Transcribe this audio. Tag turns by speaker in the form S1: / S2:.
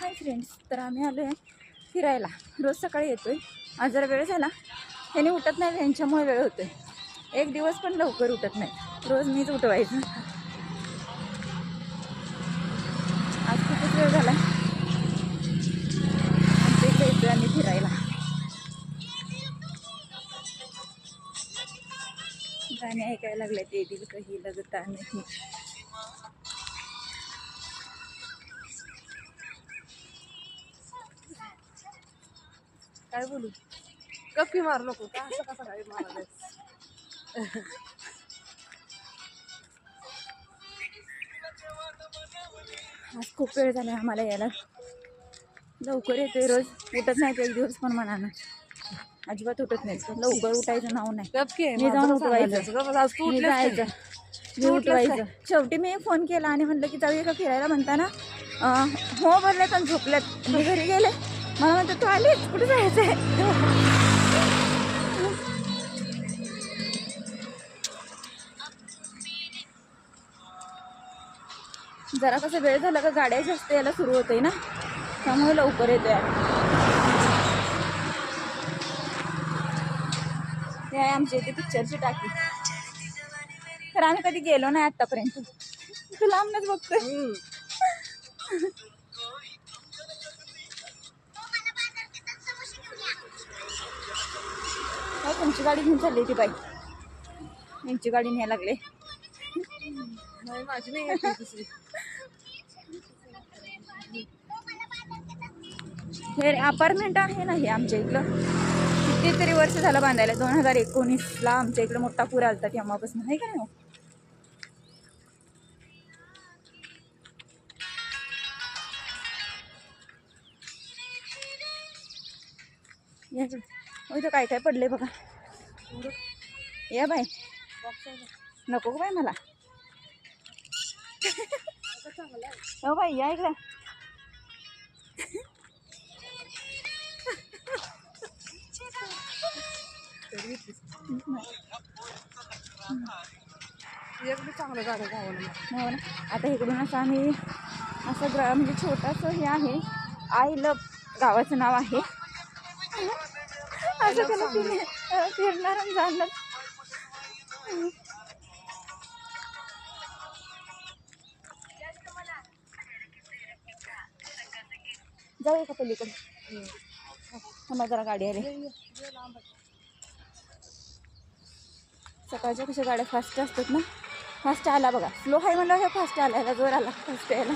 S1: Hi friends, तर आम्ही आलो आहे फिरायला. रोज सकाळी येतो आहे. आज जरा वेळ झाला, ह्याने उठत नाही, ह्यांच्यामुळे वेळ होतो आहे. एक दिवस पण लवकर उठत नाही, रोज मीच उठवायचं. आज खूपच वेळ झाला, आमच्या इकडे येतो आम्ही फिरायला. गाणे ऐकायला लागले, ते दिल कही लगता नाही. काय बोलू,
S2: गप्पी मारू नको का, असं कसं काय मारायला.
S1: आज खूप वेळ झाला आम्हाला यायला. लवकर येतोय, रोज उठत नाही एक दिवस पण मनानं, अजिबात उठत नाही. लवकर उठायचं नाव नाही. मी जाऊन उठवायचं, मी जायचं, मी उठवायचं. शेवटी मी फोन केला आणि म्हणलं की जाऊया का फिरायला. म्हणताना हो बोलले, पण झोपल्यात. मी घरी गेले, मला म्हणतात तू आलीस, कुठे जायचंय. जरा कसं वेळ झाला का गाड्या जास्त यायला सुरू होते ना, त्यामुळे लवकर येतोय. हे आहे आमच्या इथे पिक्चरची टाकी. तर आम्ही कधी गेलो नाही आतापर्यंत, तू लांबनच बघतोय. तुमची गाडी घेऊन चालली ती बाई, यांची गाडी न्यायला लागले.
S2: नाही, माझी नाही येत दुसरी.
S1: हे अपार्टमेंट आहे ना, हे आमच्या इकडं कितीतरी वर्ष झालं बांधायला. 2019ला आमच्या इकडं मोठा पूर आलता, तेव्हापासून आहे का नाही. इथं काय काय पडले बघा. या बाई, नको बाई मला. हो बाई, या इकडं.
S2: चांगलं गाणं गावं
S1: हो ना. आता इकडून असं आम्ही असं म्हणजे छोटंसं हे आहे, आय लव्ह गावाचं नाव आहे. असं त्याला फिरणार आणि जाणार. जाऊया का पलीकडे, थांबा जरा गाडी आली. सकाळच्या कशा गाड्या फास्ट असतात ना. फास्ट आला बघा, स्लो हाय म्हणलं, फास्ट आला, जोर आला फास्ट यायला.